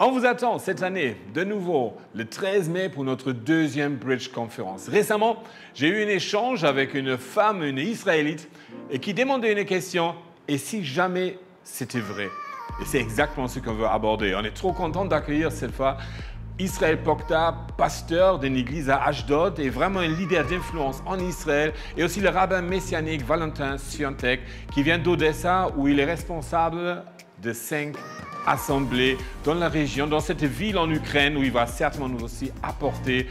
On vous attend cette année, de nouveau, le 13 mai pour notre deuxième Bridge Conference. Récemment, j'ai eu un échange avec une femme, une Israélite, et qui demandait une question, et si jamais c'était vrai? Et c'est exactement ce qu'on veut aborder. On est trop content d'accueillir cette fois Israël Pokta, pasteur d'une église à Ashdod et vraiment un leader d'influence en Israël, et aussi le rabbin messianique Valentin Sviantek qui vient d'Odessa où il est responsable de 5 assemblées dans la région, dans cette ville en Ukraine où il va certainement nous aussi apporter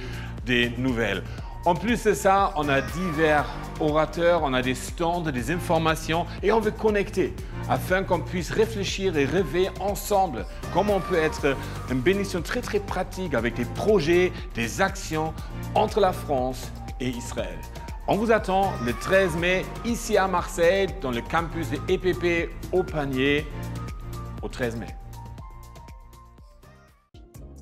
des nouvelles. En plus de ça, on a divers orateurs, on a des stands, des informations et on veut connecter afin qu'on puisse réfléchir et rêver ensemble comment on peut être une bénédiction très pratique avec des projets, des actions entre la France et Israël. On vous attend le 13 mai ici à Marseille dans le campus de EPP au Panier au 13 mai.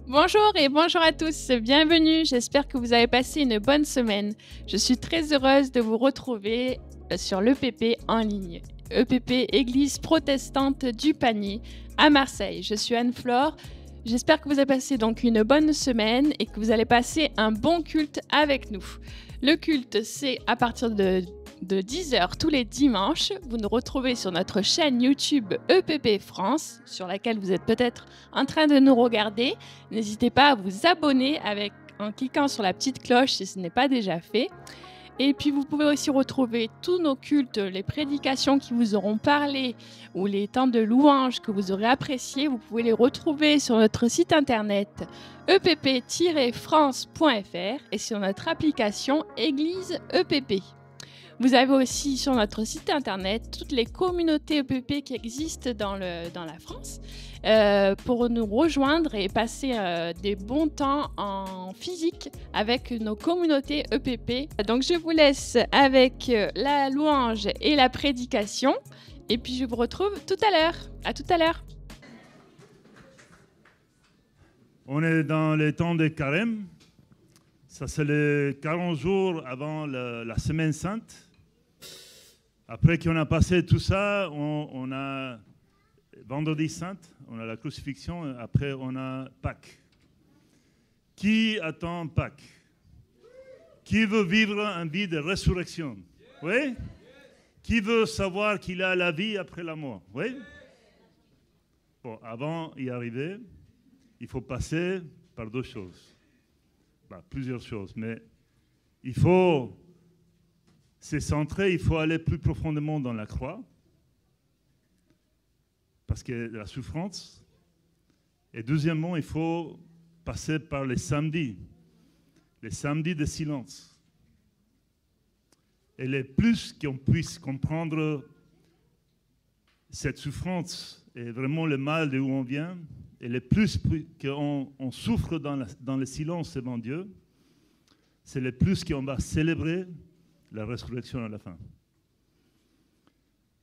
Bonjour et bonjour à tous, bienvenue, j'espère que vous avez passé une bonne semaine. Je suis très heureuse de vous retrouver sur l'EPP en ligne. EPP, Église protestante du Panier à Marseille. Je suis Anne-Flore, j'espère que vous avez passé donc une bonne semaine et que vous allez passer un bon culte avec nous. Le culte, c'est à partir de 10h tous les dimanches. Vous nous retrouvez sur notre chaîne YouTube EPP France, sur laquelle vous êtes peut-être en train de nous regarder. N'hésitez pas à vous abonner en cliquant sur la petite cloche si ce n'est pas déjà fait. Et puis vous pouvez aussi retrouver tous nos cultes, les prédications qui vous auront parlé ou les temps de louange que vous aurez appréciés. Vous pouvez les retrouver sur notre site internet epp-france.fr et sur notre application Église EPP. Vous avez aussi sur notre site internet toutes les communautés EPP qui existent dans la France pour nous rejoindre et passer des bons temps en physique avec nos communautés EPP. Donc je vous laisse avec la louange et la prédication et puis je vous retrouve tout à l'heure. À tout à l'heure. On est dans les temps de Carême. Ça, c'est les 40 jours avant la Semaine Sainte. Après qu'on a passé tout ça, on a Vendredi Saint, on a la crucifixion, après on a Pâques. Qui attend Pâques? Qui veut vivre une vie de résurrection? Oui? Qui veut savoir qu'il a la vie après la mort? Oui? Bon, avant d'y arriver, il faut passer par deux choses. Plusieurs choses, mais il faut se centrer, il faut aller plus profondément dans la croix, parce que la souffrance. Et deuxièmement, il faut passer par les samedis de silence. Et le plus qu'on puisse comprendre cette souffrance et vraiment le mal d'où on vient, et le plus qu'on souffre dans le silence devant Dieu, c'est le plus qu'on va célébrer la résurrection à la fin.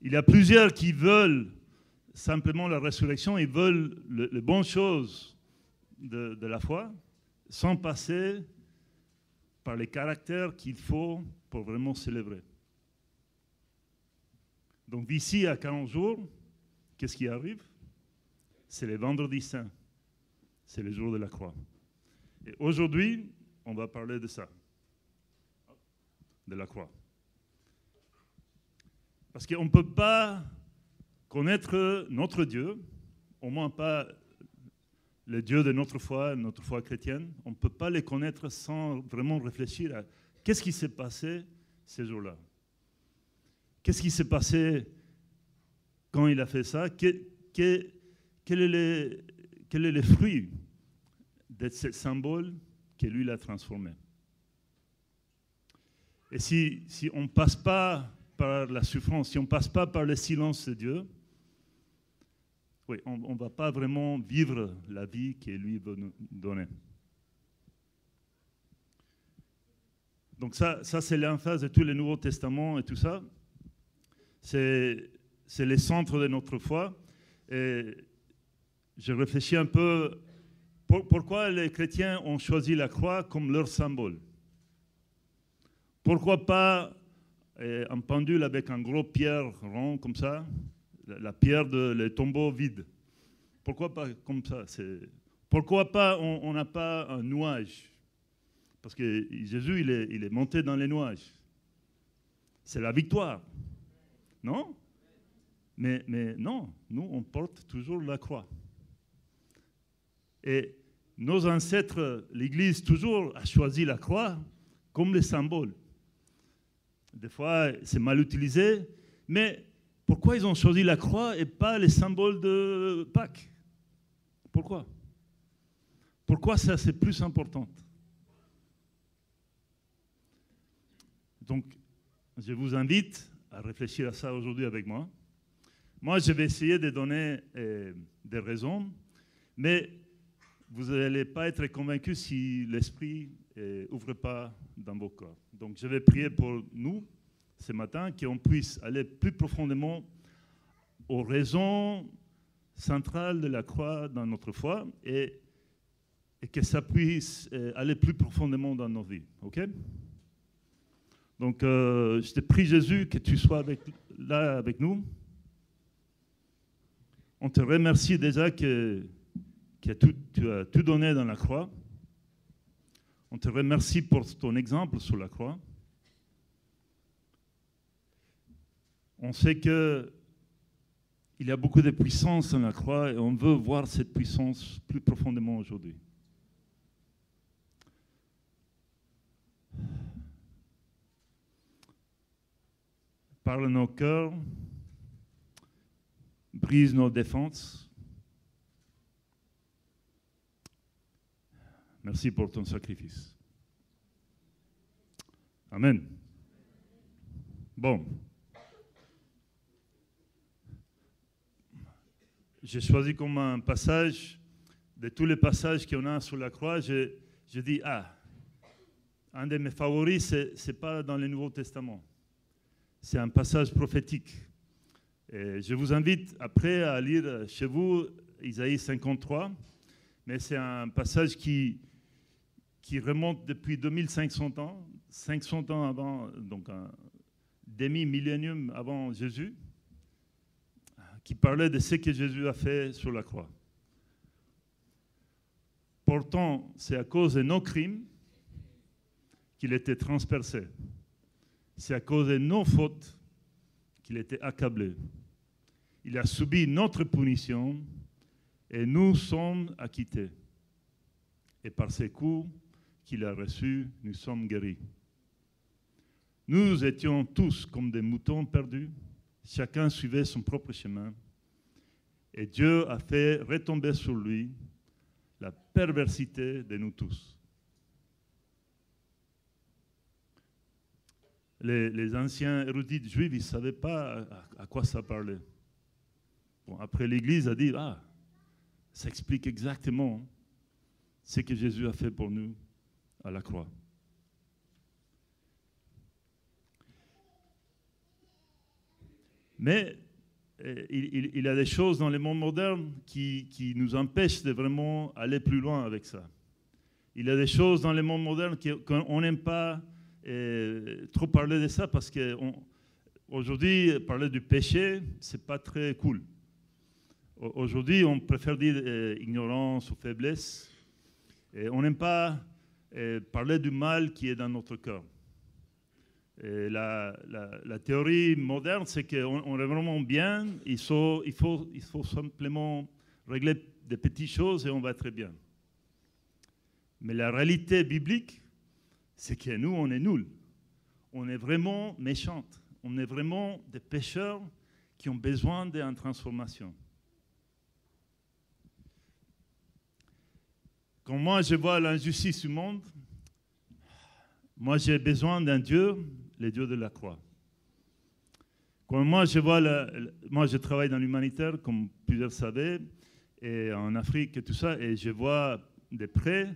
Il y a plusieurs qui veulent simplement la résurrection, ils veulent les bonnes choses de la foi, sans passer par les caractères qu'il faut pour vraiment célébrer. Donc d'ici à 40 jours, qu'est-ce qui arrive? C'est le vendredi saint, c'est le jour de la croix. Et aujourd'hui, on va parler de ça, de la croix. Parce qu'on ne peut pas connaître notre Dieu, au moins pas le Dieu de notre foi chrétienne, on ne peut pas les connaître sans vraiment réfléchir à qu'est-ce qui s'est passé ces jours-là. Qu'est-ce qui s'est passé quand il a fait ça? Quel est le fruit de ce symbole que lui l'a transformé? Et si on ne passe pas par la souffrance, si on ne passe pas par le silence de Dieu, oui, on ne va pas vraiment vivre la vie que lui veut nous donner. Donc ça c'est l'emphase de tous les Nouveaux Testaments et tout ça. C'est le centre de notre foi. Et je réfléchis un peu, pourquoi les chrétiens ont choisi la croix comme leur symbole? Pourquoi pas un pendule avec un gros pierre rond comme ça, la pierre le tombeau vide? Pourquoi pas comme ça? Pourquoi pas on n'a pas un nuage? Parce que Jésus, il est monté dans les nuages. C'est la victoire. Non? Mais non, nous, on porte toujours la croix. Et nos ancêtres, l'Église, toujours a choisi la croix comme le symbole. Des fois, c'est mal utilisé, mais pourquoi ils ont choisi la croix et pas les symboles de Pâques? Pourquoi? Pourquoi ça, c'est plus important? Donc, je vous invite à réfléchir à ça aujourd'hui avec moi. Moi, je vais essayer de donner des raisons, mais vous n'allez pas être convaincus si l'Esprit n'ouvre pas dans vos cœurs. Donc, je vais prier pour nous ce matin, qu'on puisse aller plus profondément aux raisons centrales de la croix dans notre foi et que ça puisse aller plus profondément dans nos vies. OK? Donc, je te prie, Jésus, que tu sois là avec nous. On te remercie déjà que tu as tout donné dans la croix. On te remercie pour ton exemple sur la croix. On sait qu'il y a beaucoup de puissance dans la croix et on veut voir cette puissance plus profondément aujourd'hui. Parle nos cœurs, brise nos défenses. Merci pour ton sacrifice. Amen. Bon. J'ai choisi comme un passage, de tous les passages qu'on a sur la croix, je dis, un de mes favoris, ce n'est pas dans le Nouveau Testament. C'est un passage prophétique. Et je vous invite après à lire chez vous Isaïe 53, mais c'est un passage qui remonte depuis 2500 ans, 500 ans avant, donc un demi-millénium avant Jésus, qui parlait de ce que Jésus a fait sur la croix. Pourtant, c'est à cause de nos crimes qu'il était transpercé. C'est à cause de nos fautes qu'il était accablé. Il a subi notre punition et nous sommes acquittés. Et par ces coups qu'il a reçus, nous sommes guéris. Nous étions tous comme des moutons perdus. Chacun suivait son propre chemin. Et Dieu a fait retomber sur lui la perversité de nous tous. Les anciens érudits juifs, ils ne savaient pas à quoi ça parlait. Bon, après, l'Église a dit, ça explique exactement ce que Jésus a fait pour nous à la croix. Mais il y a des choses dans le monde moderne qui nous empêchent de vraiment aller plus loin avec ça. Il y a des choses dans le monde moderne qu'on n'aime pas trop parler de ça parce qu'aujourd'hui, parler du péché, ce n'est pas très cool. Aujourd'hui, on préfère dire ignorance ou faiblesse. Et on n'aime pas parler du mal qui est dans notre cœur. Et la théorie moderne, c'est qu'on est vraiment bien, il faut simplement régler des petites choses et on va être bien. Mais la réalité biblique, c'est que nous, on est nuls. On est vraiment méchants. On est vraiment des pécheurs qui ont besoin d'une transformation. Quand moi, je vois l'injustice du monde, moi, j'ai besoin d'un Dieu, le Dieu de la croix. Quand moi, je travaille dans l'humanitaire, comme plusieurs savaient, et en Afrique et tout ça, et je vois de près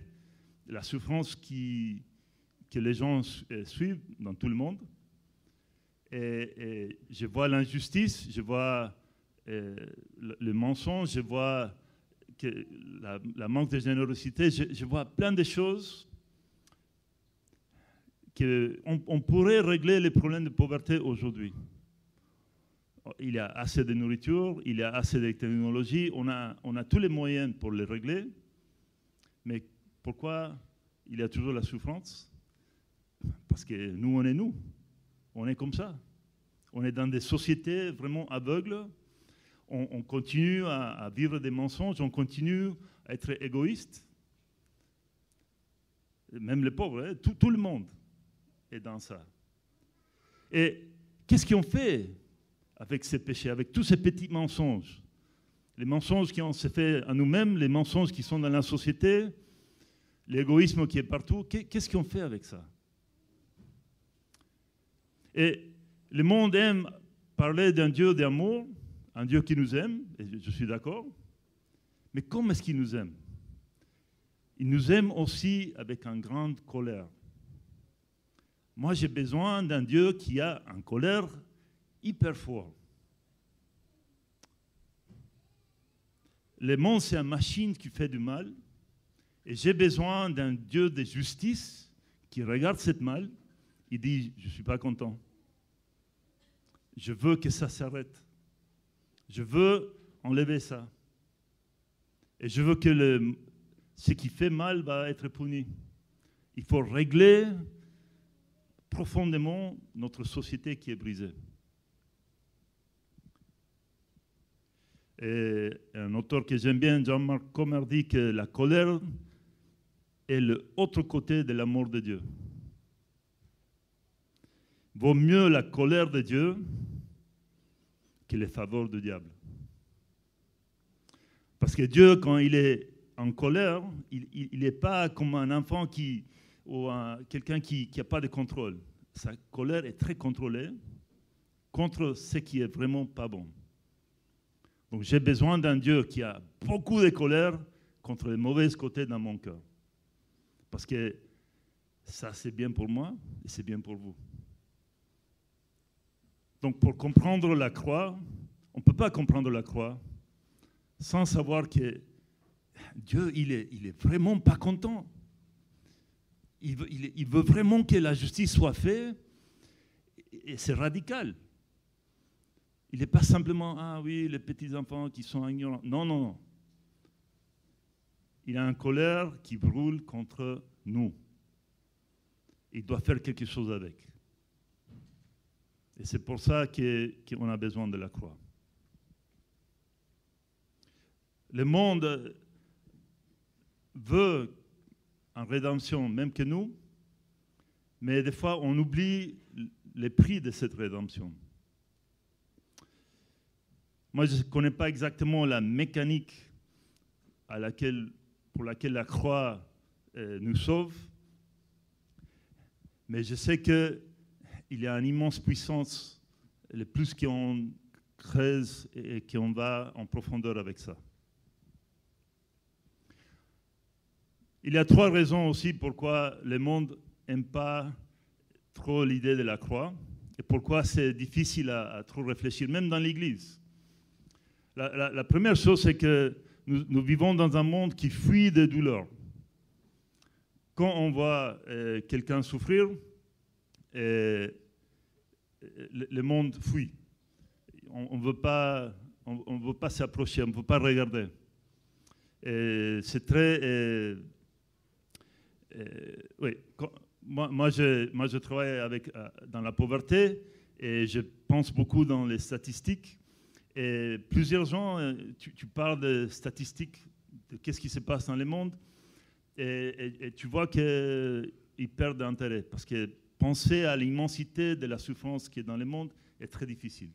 la souffrance que les gens suivent dans tout le monde. Et je vois l'injustice, je vois le mensonge, je vois que la manque de générosité, je vois plein de choses qu'on pourrait régler les problèmes de pauvreté aujourd'hui. Il y a assez de nourriture, il y a assez de technologie, on a tous les moyens pour les régler, Mais pourquoi il y a toujours la souffrance? Parce que nous, on est nous. On est comme ça. On est dans des sociétés vraiment aveugles. On continue à vivre des mensonges. On continue à être égoïste. Même les pauvres, hein, tout le monde est dans ça. Et qu'est-ce qu'on fait avec ces péchés, avec tous ces petits mensonges? Les mensonges qui ont se fait à nous-mêmes, les mensonges qui sont dans la société, l'égoïsme qui est partout. Qu'est-ce qu'on fait avec ça? Et le monde aime parler d'un Dieu d'amour, un Dieu qui nous aime, et je suis d'accord. Mais comment est-ce qu'il nous aime? Il nous aime aussi avec une grande colère. Moi, j'ai besoin d'un Dieu qui a une colère hyper forte. Le monde, c'est une machine qui fait du mal. Et j'ai besoin d'un Dieu de justice qui regarde cette mal. Il dit, je ne suis pas content. Je veux que ça s'arrête. Je veux enlever ça. Et je veux que ce qui fait mal va être puni. Il faut régler profondément notre société qui est brisée. Et un auteur que j'aime bien, Jean-Marc Comer, dit que la colère est l'autre côté de l'amour de Dieu. Vaut mieux la colère de Dieu que les faveurs du diable. Parce que Dieu, quand il est en colère, il n'est pas comme un enfant ou quelqu'un qui n'a pas de contrôle. Sa colère est très contrôlée contre ce qui est vraiment pas bon. Donc j'ai besoin d'un Dieu qui a beaucoup de colère contre les mauvais côtés dans mon cœur. Parce que ça, c'est bien pour moi et c'est bien pour vous. Donc pour comprendre la croix, on ne peut pas comprendre la croix sans savoir que Dieu, il est vraiment pas content. Il veut vraiment que la justice soit faite et c'est radical. Il n'est pas simplement, ah oui, les petits-enfants qui sont ignorants. Non, non, non. Il a une colère qui brûle contre nous. Il doit faire quelque chose avec. Et c'est pour ça qu'on a besoin de la croix. Le monde veut une rédemption, même que nous, mais des fois, on oublie le prix de cette rédemption. Moi, je ne connais pas exactement la mécanique pour laquelle la croix nous sauve, mais je sais qu'il y a une immense puissance, le plus qu'on creuse et qu'on va en profondeur avec ça. Il y a 3 raisons aussi pourquoi le monde n'aime pas trop l'idée de la croix et pourquoi c'est difficile à trop réfléchir, même dans l'Église. La première chose, c'est que nous vivons dans un monde qui fuit de douleur. Quand on voit quelqu'un souffrir, le monde fuit. On ne veut pas s'approcher, on ne veut pas regarder. Et c'est très... oui, moi, je travaille dans la pauvreté et je pense beaucoup dans les statistiques. Et plusieurs gens, tu parles de statistiques, de qu'est-ce qui se passe dans le monde, et tu vois qu'ils perdent d'intérêt. Parce que penser à l'immensité de la souffrance qui est dans le monde est très difficile.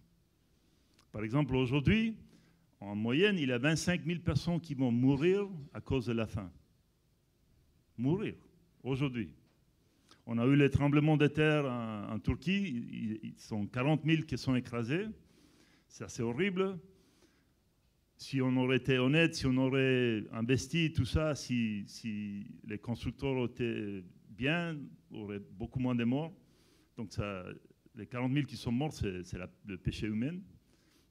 Par exemple, aujourd'hui, en moyenne, il y a 25 000 personnes qui vont mourir à cause de la faim. Mourir, aujourd'hui. On a eu les tremblements de terre en Turquie, ils sont 40 000 qui sont écrasés. C'est assez horrible. Si on aurait été honnête, si on aurait investi tout ça, si les constructeurs étaient bien, on aurait beaucoup moins de morts. Donc ça, les 40 000 qui sont morts, c'est le péché humain,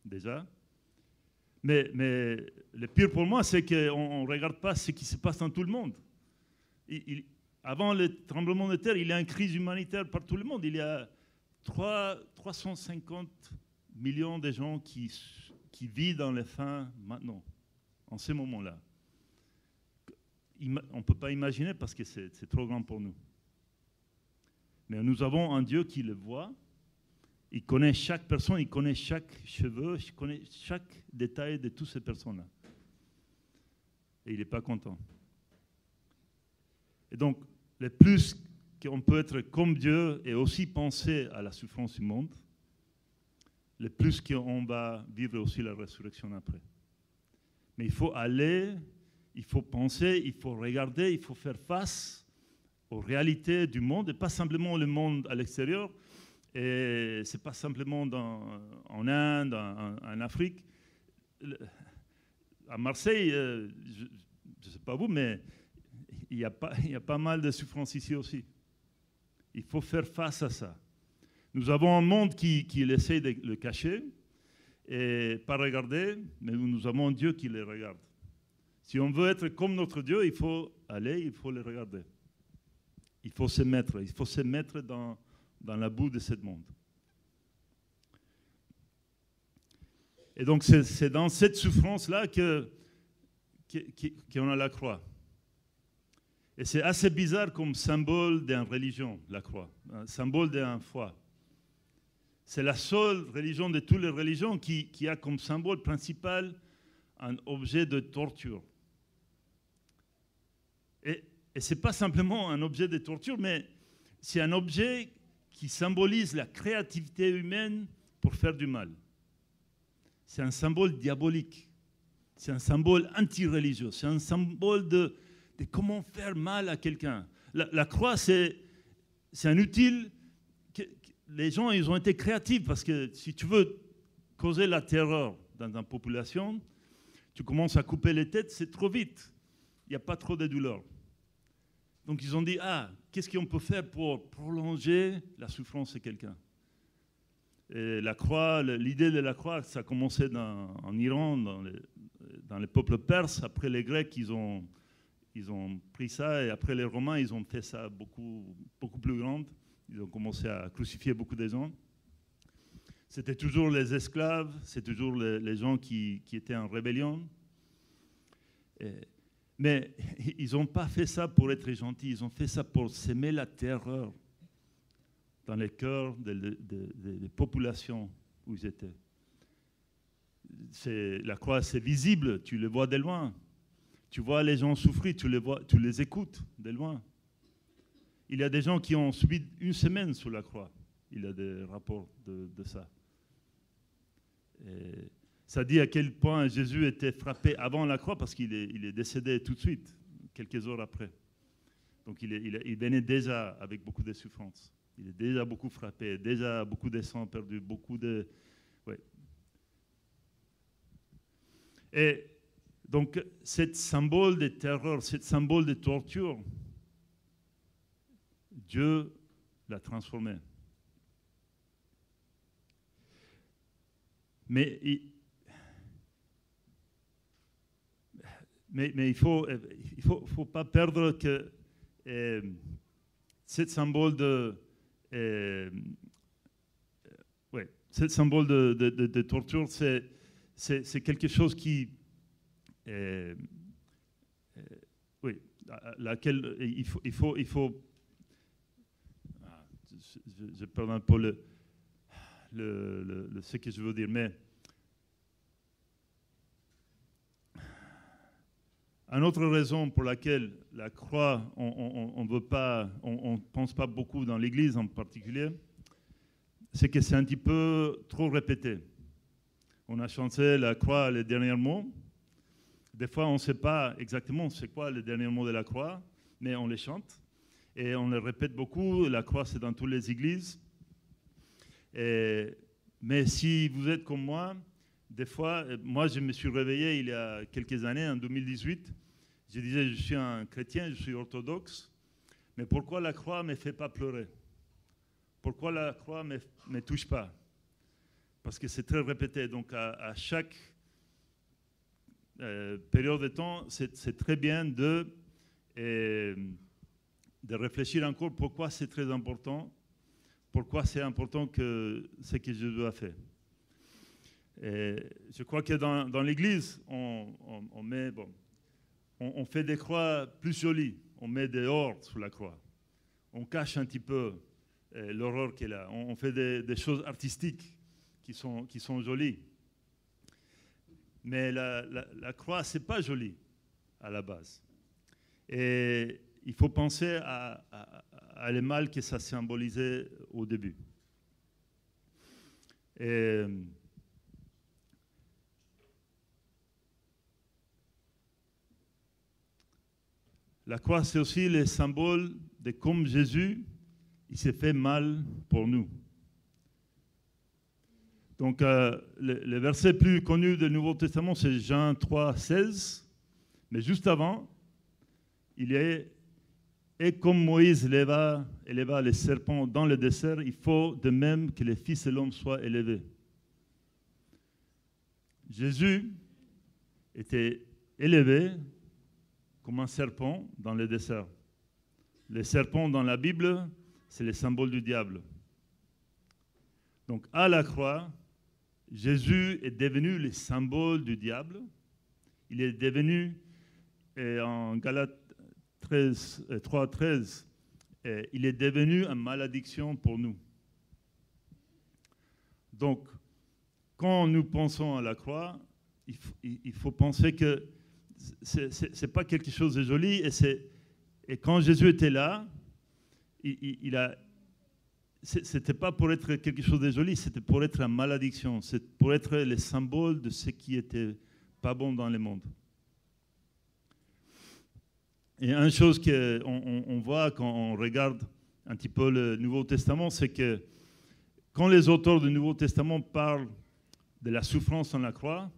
déjà. Mais le pire pour moi, c'est qu'on ne regarde pas ce qui se passe dans tout le monde. Avant le tremblement de terre, il y a une crise humanitaire par tout le monde. Il y a 350 millions de gens qui vivent dans les faim maintenant, en ce moment-là. on ne peut pas imaginer parce que c'est trop grand pour nous. Mais nous avons un Dieu qui le voit. Il connaît chaque personne, il connaît chaque cheveu, il connaît chaque détail de toutes ces personnes-là. Et il n'est pas content. Et donc, le plus qu'on peut être comme Dieu et aussi penser à la souffrance du monde, le plus qu'on va vivre aussi la résurrection après. Mais il faut aller, il faut penser, il faut regarder, il faut faire face aux réalités du monde, et pas simplement le monde à l'extérieur, et ce n'est pas simplement en Inde, en Afrique. À Marseille, je ne sais pas vous, mais il y a pas mal de souffrance ici aussi. Il faut faire face à ça. Nous avons un monde qui essaie de le cacher et pas regarder, mais nous avons un Dieu qui le regarde. Si on veut être comme notre Dieu, il faut aller, il faut le regarder. Il faut se mettre dans la boue de ce monde. Et donc c'est dans cette souffrance-là qu'on a la croix. Et c'est assez bizarre comme symbole d'une religion, la croix, un symbole d'une foi. C'est la seule religion de toutes les religions qui a comme symbole principal un objet de torture. Et ce n'est pas simplement un objet de torture, mais c'est un objet qui symbolise la créativité humaine pour faire du mal. C'est un symbole diabolique. C'est un symbole anti-religieux. C'est un symbole de comment faire mal à quelqu'un. La croix, c'est un outil. Les gens, ils ont été créatifs parce que si tu veux causer la terreur dans une population, tu commences à couper les têtes, c'est trop vite. Il n'y a pas trop de douleur. Donc ils ont dit, qu'est-ce qu'on peut faire pour prolonger la souffrance de quelqu'un? Et la croix, l'idée de la croix, ça a commencé en Iran, dans les peuples perses. Après les Grecs, ils ont pris ça, et après les Romains, ils ont fait ça beaucoup plus grande. Ils ont commencé à crucifier beaucoup de gens. C'était toujours les esclaves, c'est toujours les gens qui étaient en rébellion. Mais ils n'ont pas fait ça pour être gentils, ils ont fait ça pour semer la terreur dans les cœurs des populations où ils étaient. La croix, c'est visible, tu le vois de loin. Tu vois les gens souffrir, tu les écoutes de loin. Il y a des gens qui ont subi 1 semaine sous la croix. Il y a des rapports de ça. Et ça dit à quel point Jésus était frappé avant la croix, parce qu'il est décédé tout de suite, quelques heures après. Donc il venait déjà avec beaucoup de souffrance. Il est déjà beaucoup frappé, déjà beaucoup de sang perdu, beaucoup de... Ouais. Et donc, ce symbole de terreur, ce symbole de torture, Dieu l'a transformé. Mais il faut pas perdre que ce symbole ce symbole de torture, c'est quelque chose qui laquelle il faut je perds un peu ce que je veux dire, mais une autre raison pour laquelle la croix, on ne pense pas beaucoup dans l'Église en particulier, c'est que c'est un petit peu trop répété. On a chanté la croix, les derniers mots. Des fois, on ne sait pas exactement c'est quoi les derniers mots de la croix, mais on les chante. Et on le répète beaucoup, la croix c'est dans toutes les églises. Mais si vous êtes comme moi, des fois, moi je me suis réveillé il y a quelques années, en 2018, je disais je suis un chrétien, je suis orthodoxe, mais pourquoi la croix ne me fait pas pleurer? Pourquoi la croix ne me touche pas? Parce que c'est très répété, donc à chaque période de temps, c'est très bien de réfléchir encore pourquoi c'est très important, pourquoi c'est important que ce que je dois faire. Et je crois que dans l'Église, on met, on fait des croix plus jolies. On met des ors sur la croix. On cache un petit peu l'horreur qu'elle a. On fait des choses artistiques qui sont jolies. Mais la croix, ce n'est pas joli à la base. Et il faut penser à le mal que ça symbolisait au début. Et la croix, c'est aussi le symbole de comme Jésus, il s'est fait mal pour nous. Donc, le verset plus connu du Nouveau Testament, c'est Jean 3, 16. Mais juste avant, il est « Et comme Moïse éleva les serpents dans le désert, il faut de même que le Fils de l'homme soit élevé. » Jésus était élevé comme un serpent dans le désert. Le serpent dans la Bible, c'est le symbole du diable. Donc à la croix, Jésus est devenu le symbole du diable. Il est devenu, en Galates 3:13, il est devenu une malédiction pour nous. Donc, quand nous pensons à la croix, il faut penser que ce n'est pas quelque chose de joli. Et quand Jésus était là, ce n'était pas pour être quelque chose de joli, c'était pour être une malédiction. C'est pour être le symbole de ce qui n'était pas bon dans le monde. Et une chose qu'on voit quand on regarde un petit peu le Nouveau Testament, c'est que quand les auteurs du Nouveau Testament parlent de la souffrance dans la croix,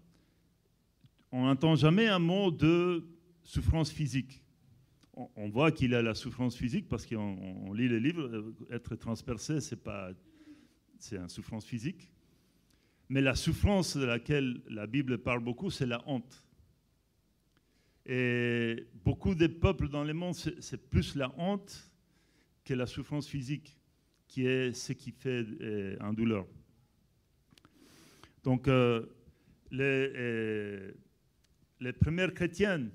on n'entend jamais un mot de souffrance physique. On voit qu'il a la souffrance physique parce qu'on lit les livres, être transpercé, c'est une souffrance physique. Mais la souffrance de laquelle la Bible parle beaucoup, c'est la honte. Et beaucoup de peuples dans le monde, c'est plus la honte que la souffrance physique, qui est ce qui fait une douleur. Donc, les premières chrétiennes,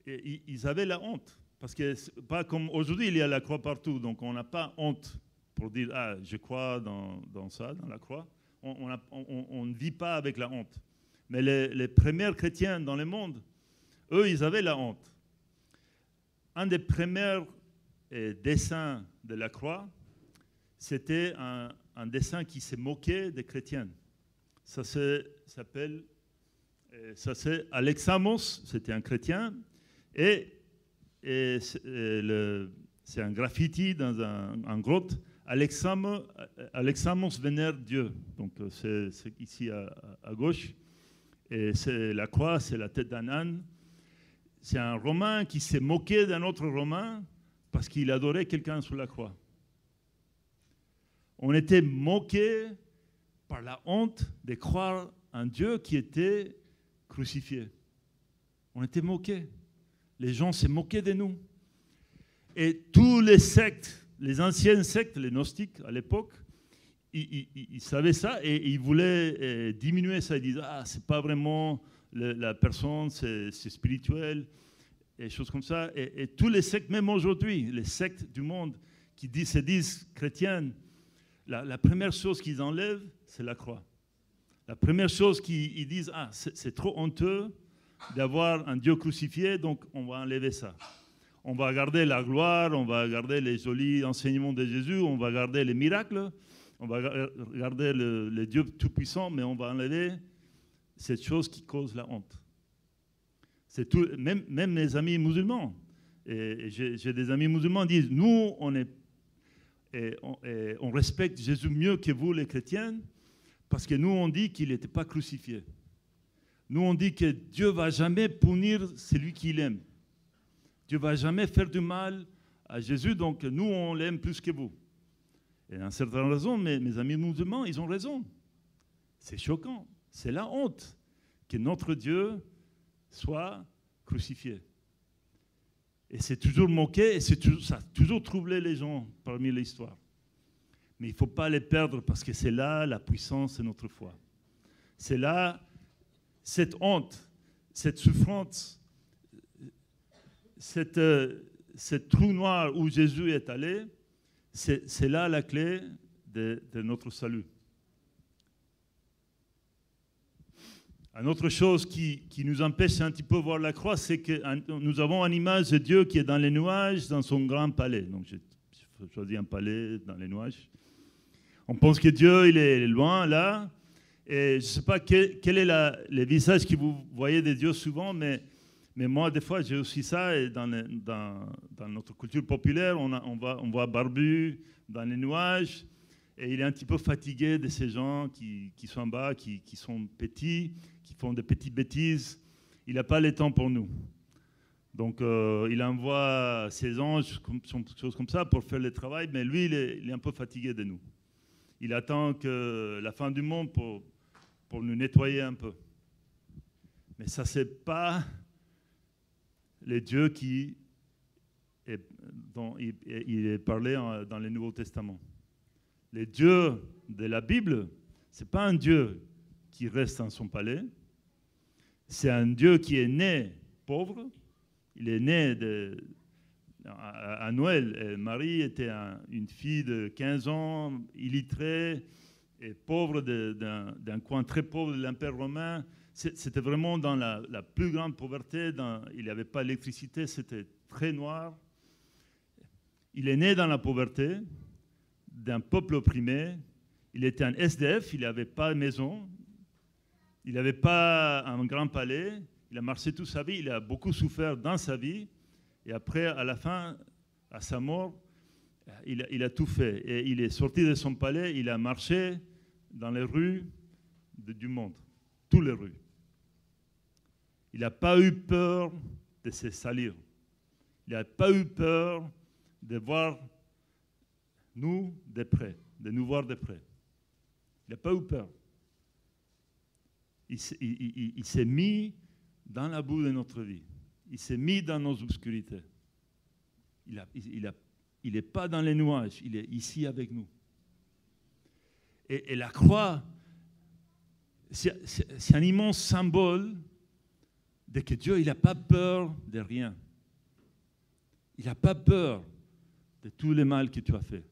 ils avaient la honte. Parce que pas comme aujourd'hui, il y a la croix partout. Donc, on n'a pas honte pour dire « Ah, je crois dans ça, dans la croix ». On ne vit pas avec la honte. Mais les premières chrétiennes dans le monde, eux, ils avaient la honte. Un des premiers dessins de la croix, c'était un dessin qui se moquait des chrétiens. Ça s'appelle Alexamos, c'était un chrétien, et c'est un graffiti dans un grotte. Alexamos vénère Dieu. Donc c'est ici à gauche. Et la croix, c'est la tête d'un âne. C'est un Romain qui s'est moqué d'un autre Romain parce qu'il adorait quelqu'un sur la croix. On était moqué par la honte de croire un Dieu qui était crucifié. On était moqués. Les gens se moquaient de nous. Et tous les sectes, les anciennes sectes, les gnostiques à l'époque, ils savaient ça et ils voulaient diminuer ça. Ils disaient « Ah, c'est pas vraiment la personne, c'est spirituel » et choses comme ça. Et tous les sectes, même aujourd'hui, les sectes du monde qui se disent chrétiennes, la première chose qu'ils enlèvent, c'est la croix. La première chose qu'ils disent, ah, c'est trop honteux d'avoir un Dieu crucifié, donc on va enlever ça. On va garder la gloire, on va garder les jolis enseignements de Jésus, on va garder les miracles, on va garder le Dieu tout-puissant, mais on va enlever cette chose qui cause la honte. C'est tout, même mes amis musulmans, et j'ai des amis musulmans qui disent, nous, on respecte Jésus mieux que vous, les chrétiens, parce que nous, on dit qu'il n'était pas crucifié. Nous, on dit que Dieu ne va jamais punir celui qu'il aime. Dieu ne va jamais faire du mal à Jésus, donc nous, on l'aime plus que vous. Et à une certaine raison, mes amis musulmans, ils ont raison. C'est choquant. C'est la honte que notre Dieu soit crucifié. Et c'est toujours moqué, et ça a toujours troublé les gens parmi l'histoire. Mais il ne faut pas les perdre parce que c'est là la puissance de notre foi. C'est là cette honte, cette souffrance, ce trou noir où Jésus est allé, c'est là la clé de notre salut. Une autre chose qui nous empêche un petit peu de voir la croix, c'est que nous avons une image de Dieu qui est dans les nuages, dans son grand palais. Donc j'ai choisi un palais dans les nuages. On pense que Dieu, il est loin là. Et je ne sais pas quel est le visage que vous voyez de Dieu souvent, mais moi, des fois, j'ai aussi ça. Et dans notre culture populaire, on voit Barbu dans les nuages. Et il est un petit peu fatigué de ces gens qui sont en bas, qui sont petits, qui font des petites bêtises. Il n'a pas le temps pour nous. Donc, il envoie ses anges, choses comme ça, pour faire le travail. Mais lui, il est un peu fatigué de nous. Il attend que la fin du monde pour nous nettoyer un peu. Mais ça, ce n'est pas le Dieu dont il est parlé dans le Nouveau Testament. Le Dieu de la Bible, ce n'est pas un Dieu qui reste dans son palais. C'est un Dieu qui est né pauvre. Il est né à Noël. Marie était une fille de 15 ans, illettrée et pauvre d'un coin très pauvre de l'Empire romain. C'était vraiment dans la plus grande pauvreté. Il n'y avait pas d'électricité, c'était très noir. Il est né dans la pauvreté d'un peuple opprimé. Il était un SDF, il n'avait pas de maison, il n'avait pas un grand palais, il a marché toute sa vie, il a beaucoup souffert dans sa vie, et après, à la fin, à sa mort, il a tout fait. Et il est sorti de son palais, il a marché dans les rues du monde, toutes les rues. Il n'a pas eu peur de se salir. Il n'a pas eu peur de voir nous de près, de nous voir de près. Il n'a pas eu peur. Il s'est mis dans la boue de notre vie. Il s'est mis dans nos obscurités. Il n'est pas dans les nuages, il est ici avec nous. Et la croix, c'est un immense symbole de que Dieu, il n'a pas peur de rien. Il n'a pas peur de tout le mal que tu as fait.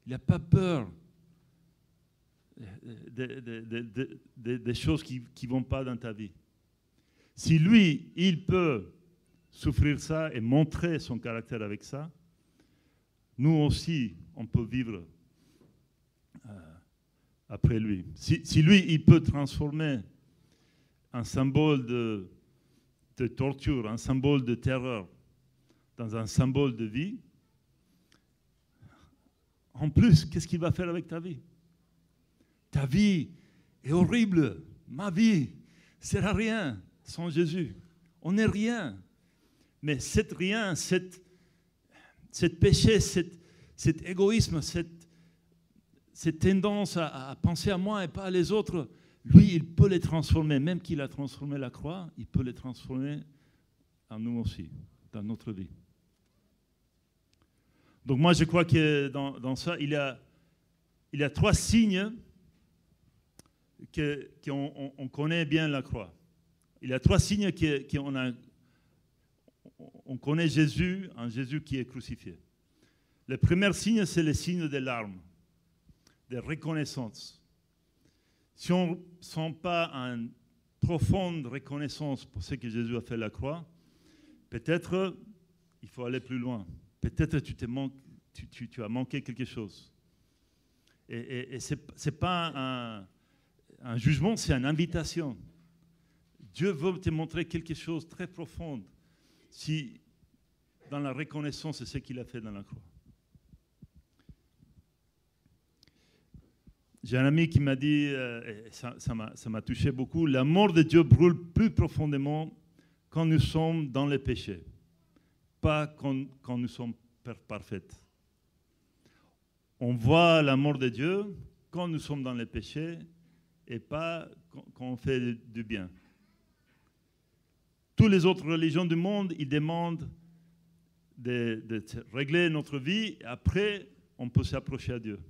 Il n'a pas peur des choses qui ne vont pas dans ta vie. Si lui, il peut souffrir ça et montrer son caractère avec ça, nous aussi, on peut vivre après lui. Si lui, il peut transformer un symbole de torture, un symbole de terreur, dans un symbole de vie, en plus, qu'est-ce qu'il va faire avec ta vie? Ta vie est horrible. Ma vie ne sert à rien sans Jésus. On n'est rien. Mais cet rien, cet péché, cet égoïsme, cette tendance à penser à moi et pas à les autres, lui, il peut les transformer. Même qu'il a transformé la croix, il peut les transformer en nous aussi, dans notre vie. Donc moi, je crois que dans ça, il y a trois signes qu'on connaît bien la croix. Il y a trois signes on connaît Jésus, un Jésus qui est crucifié. Le premier signe, c'est le signe des larmes, de reconnaissance. Si on ne sent pas une profonde reconnaissance pour ce que Jésus a fait à la croix, peut-être il faut aller plus loin. Peut-être tu as manqué quelque chose. Et ce n'est pas un jugement, c'est une invitation. Dieu veut te montrer quelque chose de très profond si dans la reconnaissance de ce qu'il a fait dans la croix. J'ai un ami qui m'a dit, et ça m'a touché beaucoup, l'amour de Dieu brûle plus profondément quand nous sommes dans le péché, pas quand nous sommes parfaits. On voit l'amour de Dieu quand nous sommes dans le péché et pas quand on fait du bien. Toutes les autres religions du monde, ils demandent de régler notre vie et après, on peut s'approcher à Dieu.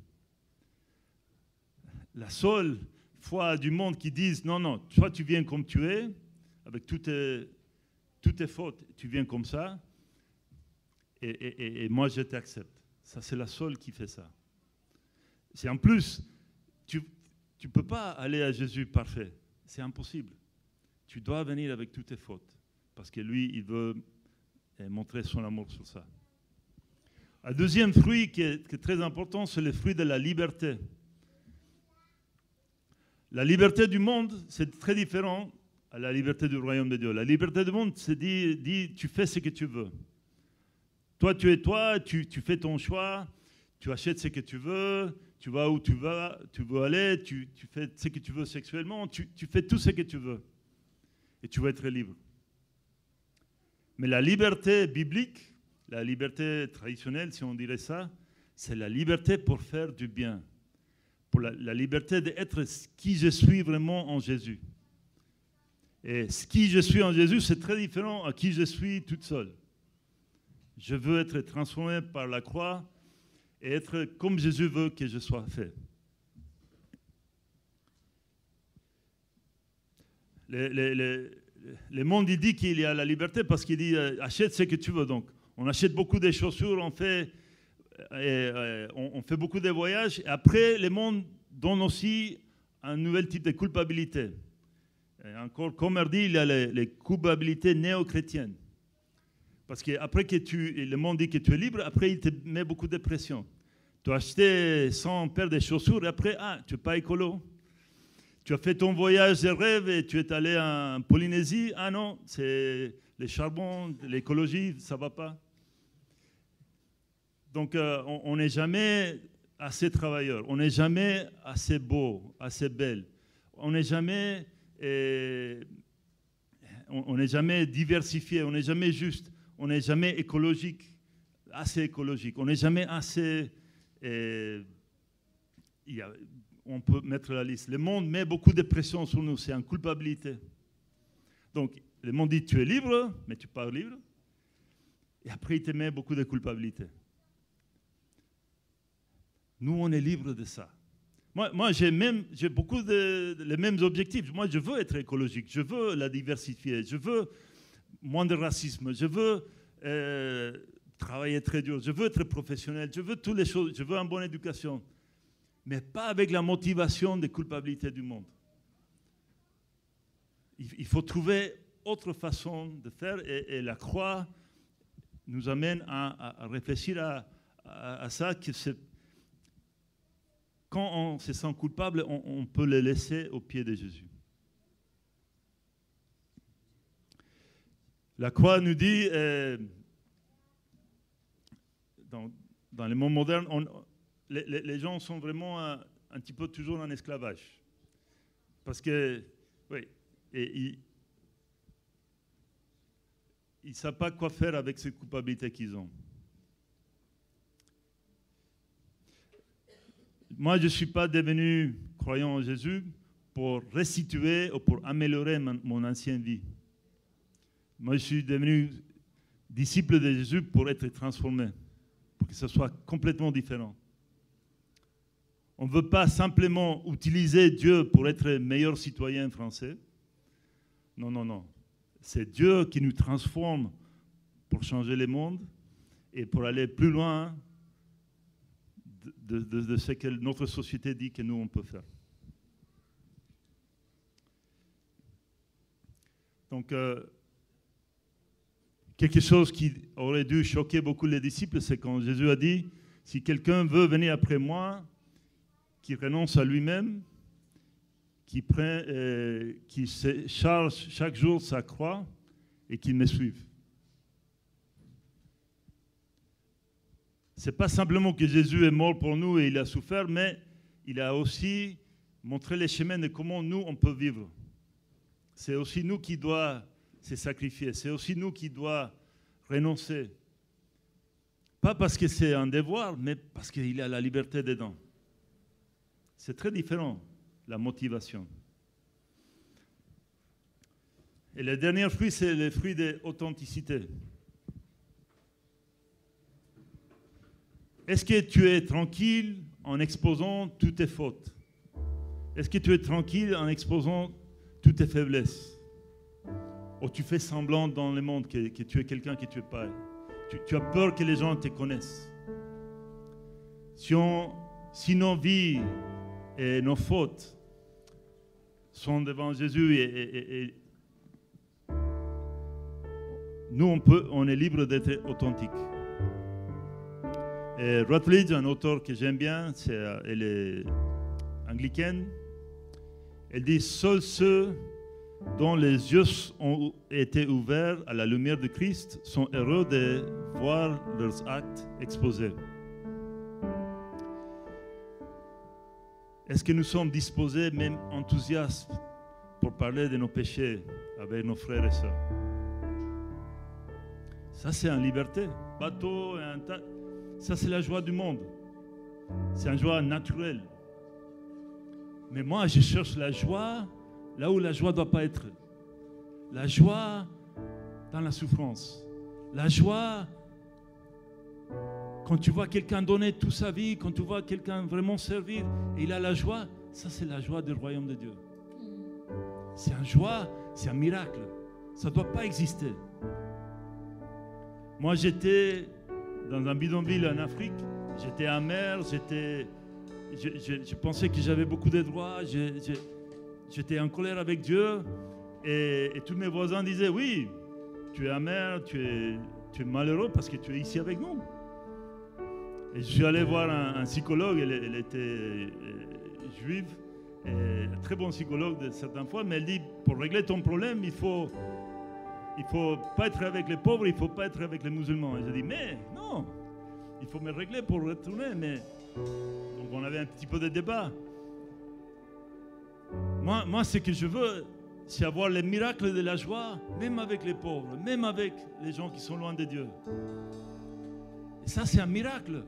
La seule foi du monde qui dit non, toi tu viens comme tu es, avec toutes tes fautes, tu viens comme ça, et moi je t'accepte. Ça, c'est la seule qui fait ça. C'est en plus, tu ne peux pas aller à Jésus parfait. C'est impossible. Tu dois venir avec toutes tes fautes. Parce que lui, il veut montrer son amour sur ça. Un deuxième fruit qui est très important, c'est le fruit de la liberté. La liberté du monde, c'est très différent à la liberté du royaume de Dieu. La liberté du monde, c'est dit tu fais ce que tu veux. Toi, tu fais ton choix, tu achètes ce que tu veux, tu vas où tu veux aller, tu fais ce que tu veux sexuellement, tu fais tout ce que tu veux. Et tu vas être libre. Mais la liberté biblique, la liberté traditionnelle, si on dirait ça, c'est la liberté pour faire du bien. Pour la liberté d'être qui je suis vraiment en Jésus. Et ce qui je suis en Jésus, c'est très différent à qui je suis toute seule. Je veux être transformé par la croix et être comme Jésus veut que je sois fait. Le monde il dit qu'il y a la liberté parce qu'il dit achète ce que tu veux. Donc, on achète beaucoup de chaussures, on fait beaucoup de voyages. Et après, le monde donne aussi un nouvel type de culpabilité. Et encore, comme on dit, il y a les culpabilités néo-chrétiennes. Parce qu'après que le monde dit que tu es libre, après il te met beaucoup de pression. Tu as acheté 100 paires de chaussures et après, tu n'es pas écolo. Tu as fait ton voyage de rêve et tu es allé en Polynésie. Ah non, c'est les charbons, l'écologie, ça ne va pas. Donc, on n'est jamais assez travailleur, on n'est jamais assez beau, assez belle. On n'est jamais diversifié, on n'est jamais juste, on n'est jamais écologique, assez écologique. On n'est jamais assez... on peut mettre la liste. Le monde met beaucoup de pression sur nous, c'est une culpabilité. Donc, le monde dit tu es libre, mais tu n'es pas libre. Et après, il te met beaucoup de culpabilité. Nous, on est libre de ça. Moi j'ai beaucoup les mêmes objectifs. Moi, je veux être écologique, je veux la diversifier, je veux moins de racisme, je veux travailler très dur, je veux être professionnel, je veux toutes les choses, je veux une bonne éducation. Mais pas avec la motivation de culpabilité du monde. Il faut trouver autre façon de faire et la croix nous amène à réfléchir à ça. Que quand on se sent coupable, on peut le laisser au pied de Jésus. La croix nous dit, dans le monde moderne, les gens sont vraiment un petit peu toujours en esclavage. Parce que, oui, ils ne savent pas quoi faire avec cette culpabilité qu'ils ont. Moi, je ne suis pas devenu croyant en Jésus pour restituer ou pour améliorer mon ancienne vie. Moi, je suis devenu disciple de Jésus pour être transformé, pour que ce soit complètement différent. On ne veut pas simplement utiliser Dieu pour être meilleur citoyen français. Non, non, non. C'est Dieu qui nous transforme pour changer le monde et pour aller plus loin de ce que notre société dit que nous, on peut faire. Donc, quelque chose qui aurait dû choquer beaucoup les disciples, c'est quand Jésus a dit, si quelqu'un veut venir après moi, qui renonce à lui-même, qui se charge chaque jour sa croix et qui me suive. Ce n'est pas simplement que Jésus est mort pour nous et il a souffert, mais il a aussi montré les chemins de comment nous, on peut vivre. C'est aussi nous qui doit se sacrifier, c'est aussi nous qui doit renoncer. Pas parce que c'est un devoir, mais parce qu'il a la liberté dedans. C'est très différent, la motivation. Et le dernier fruit, c'est le fruit de l'authenticité. Est-ce que tu es tranquille en exposant toutes tes fautes? Est-ce que tu es tranquille en exposant toutes tes faiblesses? Ou tu fais semblant dans le monde que tu es quelqu'un que tu n'es pas? tu as peur que les gens te connaissent. Si nos vies et nos fautes sont devant Jésus et nous, on est libre d'être authentique. Et Rutledge, un auteur que j'aime bien, elle est anglicaine. Elle dit « Seuls ceux dont les yeux ont été ouverts à la lumière de Christ sont heureux de voir leurs actes exposés. » Est-ce que nous sommes disposés, même enthousiastes, pour parler de nos péchés avec nos frères et sœurs? Ça, c'est en liberté. Bateau et un tas. Ça, c'est la joie du monde. C'est une joie naturelle. Mais moi, je cherche la joie là où la joie ne doit pas être. La joie dans la souffrance. La joie quand tu vois quelqu'un donner toute sa vie, quand tu vois quelqu'un vraiment servir, et il a la joie, ça c'est la joie du royaume de Dieu. C'est une joie, c'est un miracle. Ça ne doit pas exister. Moi, j'étais dans un bidonville en Afrique, j'étais amer, je pensais que j'avais beaucoup de droits, j'étais en colère avec Dieu, et tous mes voisins disaient, oui, tu es amer, tu es malheureux parce que tu es ici avec nous. Et je suis allé voir un psychologue, elle était juive, et un très bon psychologue de certaines fois, mais elle dit, pour régler ton problème, il faut pas être avec les pauvres, il ne faut pas être avec les musulmans. Et je dis, mais non, il faut me régler pour retourner. Mais... Donc on avait un petit peu de débat. Moi, ce que je veux, c'est avoir les miracles de la joie, même avec les pauvres, même avec les gens qui sont loin de Dieu. Et ça, c'est un miracle.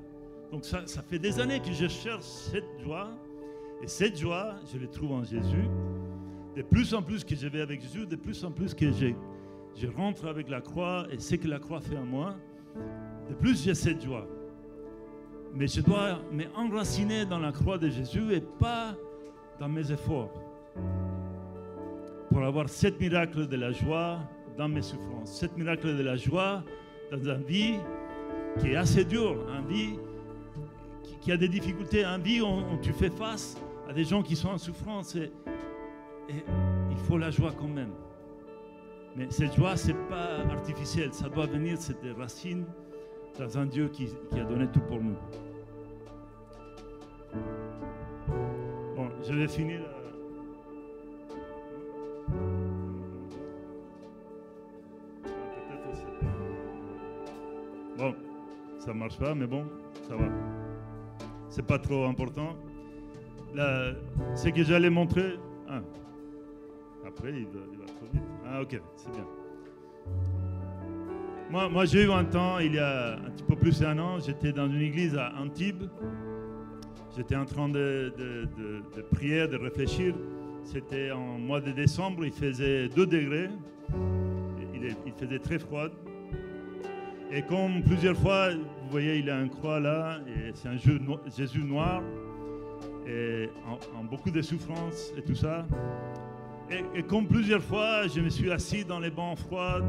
Donc ça fait des années que je cherche cette joie. Et cette joie, je la trouve en Jésus. De plus en plus que je vais avec Jésus, de plus en plus que je rentre avec la croix et ce que la croix fait en moi, de plus j'ai cette joie. Mais je dois m'enraciner dans la croix de Jésus et pas dans mes efforts. Pour avoir cet miracle de la joie dans mes souffrances, cet miracle de la joie dans une vie qui est assez dure, une vie qui a des difficultés, une vie où tu fais face à des gens qui sont en souffrance et il faut la joie quand même. Mais cette joie, ce n'est pas artificiel, ça doit venir, c'est des racines dans un Dieu qui a donné tout pour nous. Bon, je vais finir. Bon, ça ne marche pas, mais bon, ça va. C'est pas trop important. Là, ce que j'allais montrer. Ah. Après, il va trop vite. Ah, ok, c'est bien. Moi, j'ai eu un temps, il y a un petit peu plus d'1 an, j'étais dans une église à Antibes. J'étais en train de prier, de réfléchir. C'était en mois de décembre, il faisait 2 degrés. Il faisait très froid. Et comme plusieurs fois, vous voyez, il y a une croix là, et c'est un Jésus noir, et en beaucoup de souffrance et tout ça. Et comme plusieurs fois, je me suis assis dans les bancs froids,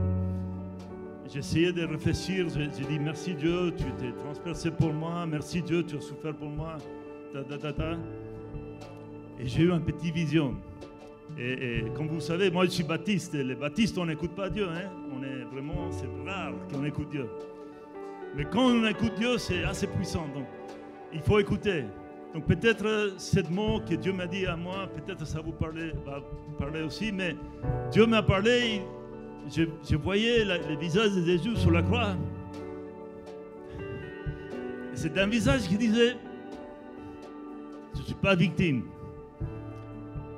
j'essayais de réfléchir, j'ai dit merci Dieu, tu t'es transpercé pour moi, merci Dieu, tu as souffert pour moi, Et j'ai eu une petite vision. Et comme vous savez, moi je suis baptiste, et les baptistes on n'écoute pas Dieu, hein? C'est rare qu'on écoute Dieu. Mais quand on écoute Dieu, c'est assez puissant, donc il faut écouter. Donc peut-être ce mot que Dieu m'a dit à moi, peut-être ça va parler aussi, mais Dieu m'a parlé, je voyais le visage de Jésus sur la croix. C'est un visage qui disait, je ne suis pas victime.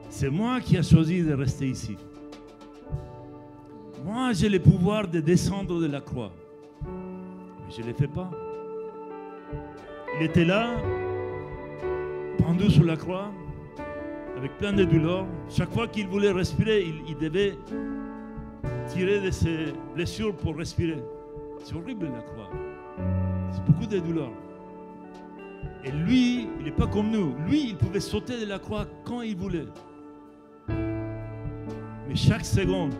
C'est moi qui ai choisi de rester ici. Moi, j'ai le pouvoir de descendre de la croix. Mais je ne le fais pas. Il était là, pendu sur la croix, avec plein de douleurs. Chaque fois qu'il voulait respirer, il devait tirer de ses blessures pour respirer. C'est horrible la croix. C'est beaucoup de douleurs. Et lui, il n'est pas comme nous. Lui, il pouvait sauter de la croix quand il voulait. Mais chaque seconde,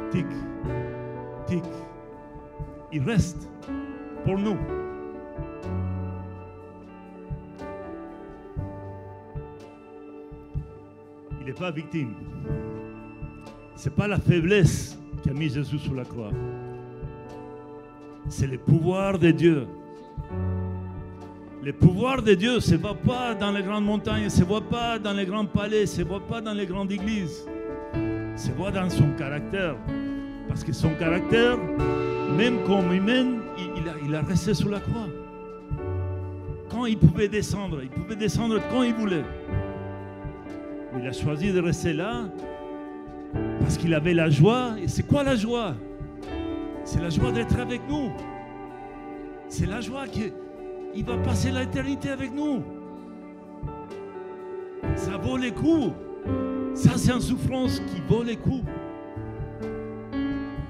tic, tic, il reste pour nous. Il n'est pas victime. Ce n'est pas la faiblesse qui a mis Jésus sur la croix. C'est le pouvoir de Dieu. Le pouvoir de Dieu ne se voit pas dans les grandes montagnes, ne se voit pas dans les grands palais, ne se voit pas dans les grandes églises. Se voit dans son caractère. Parce que son caractère, même comme humain, il a resté sur la croix. Quand il pouvait descendre quand il voulait. Il a choisi de rester là parce qu'il avait la joie. Et c'est quoi la joie? C'est la joie d'être avec nous. C'est la joie qu'il va passer l'éternité avec nous. Ça vaut les coups. Ça, c'est une souffrance qui vaut les coups.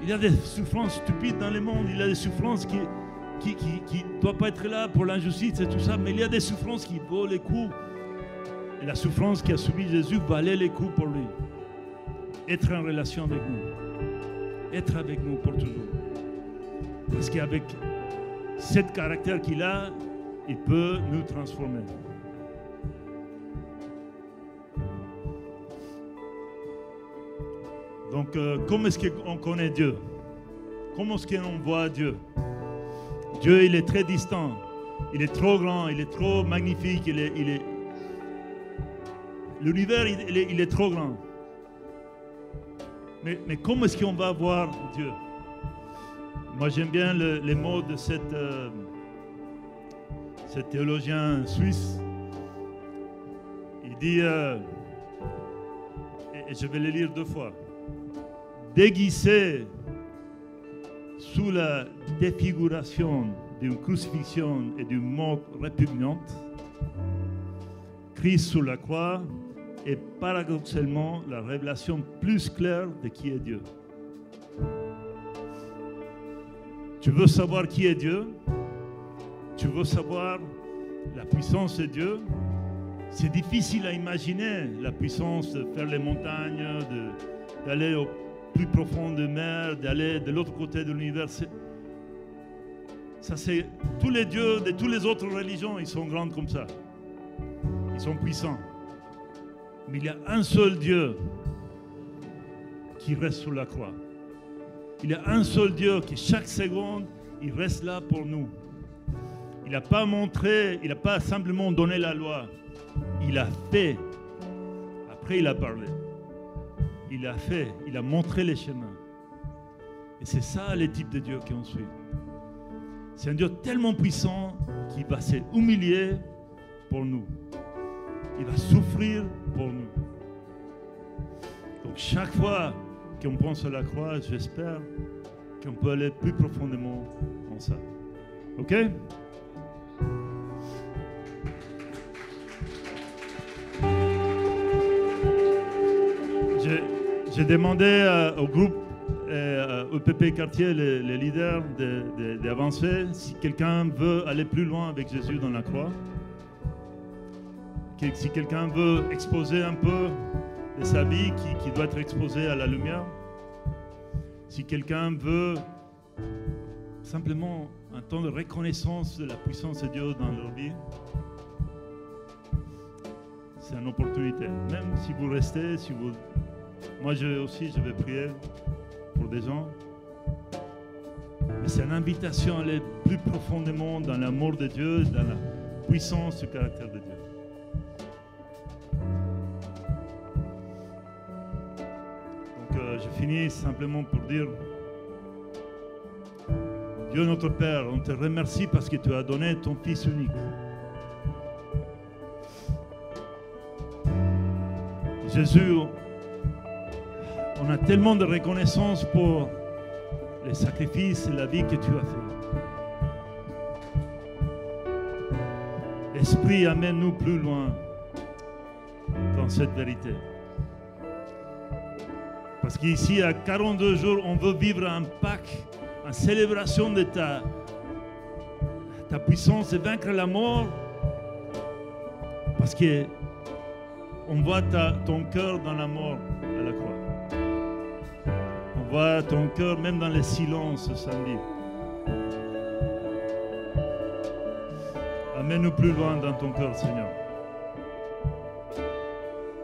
Il y a des souffrances stupides dans le monde. Il y a des souffrances qui ne doivent pas être là pour l'injustice et tout ça. Mais il y a des souffrances qui vaut les coups. Et la souffrance qu'a subie Jésus valait les coups pour lui. Être en relation avec nous. Être avec nous pour toujours. Parce qu'avec ce caractère qu'il a, il peut nous transformer. Donc, comment est-ce qu'on connaît Dieu? Comment est-ce qu'on voit Dieu? Dieu, il est très distant. Il est trop grand, il est trop magnifique. L'univers, il est trop grand. Mais comment est-ce qu'on va voir Dieu? Moi, j'aime bien les mots de cet théologien suisse. Il dit, et je vais le lire 2 fois, déguisé sous la défiguration d'une crucifixion et d'une mort répugnante, Christ sur la croix est paradoxalement la révélation plus claire de qui est Dieu. Tu veux savoir qui est Dieu? Tu veux savoir la puissance de Dieu? C'est difficile à imaginer la puissance de faire les montagnes, d'aller au plus profond de mer, d'aller de l'autre côté de l'univers. Ça, c'est tous les dieux de toutes les autres religions, ils sont grands comme ça. Ils sont puissants. Mais il y a un seul Dieu qui reste sur la croix. Il y a un seul Dieu qui, chaque seconde, il reste là pour nous. Il n'a pas montré, il n'a pas simplement donné la loi. Il a fait. Après, il a parlé. Il a fait, il a montré les chemins. Et c'est ça le type de Dieu qu'on suit. C'est un Dieu tellement puissant qu'il va s'humilier pour nous. Il va souffrir pour nous. Donc chaque fois qu'on pense à la croix, j'espère qu'on peut aller plus profondément en ça. OK? J'ai demandé au groupe EPP Quartier, les leaders, d'avancer si quelqu'un veut aller plus loin avec Jésus dans la croix. Si quelqu'un veut exposer un peu de sa vie qui doit être exposée à la lumière. Si quelqu'un veut simplement un temps de reconnaissance de la puissance de Dieu dans leur vie, c'est une opportunité. Même si vous restez, moi je vais prier pour des gens. Mais c'est une invitation à aller plus profondément dans l'amour de Dieu, dans la puissance du caractère de Dieu. Donc je finis simplement pour dire, Dieu notre Père, on te remercie parce que tu as donné ton Fils unique. Jésus, on a tellement de reconnaissance pour les sacrifices et la vie que tu as fait. Esprit, amène-nous plus loin dans cette vérité. Parce qu'ici, à 42 jours, on veut vivre un Pâques, en célébration de ta puissance de vaincre la mort. Parce que on voit ton cœur dans la mort à la croix. On voit ton cœur même dans le silence ce samedi. Amène-nous plus loin dans ton cœur, Seigneur.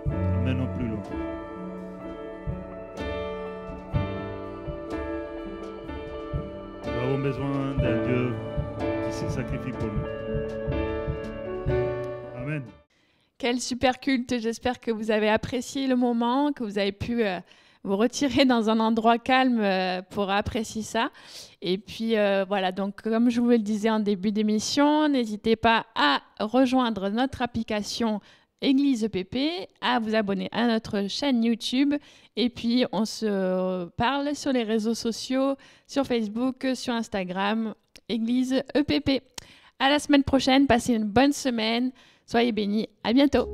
Amène-nous plus loin. Nous avons besoin d'un Dieu qui se sacrifie pour nous. Amen. Quel super culte. J'espère que vous avez apprécié le moment, que vous avez pu vous retirer dans un endroit calme pour apprécier ça. Et puis voilà, donc comme je vous le disais en début d'émission, n'hésitez pas à rejoindre notre application Église EPP, à vous abonner à notre chaîne YouTube. Et puis on se parle sur les réseaux sociaux, sur Facebook, sur Instagram, Église EPP. À la semaine prochaine, passez une bonne semaine. Soyez bénis. À bientôt.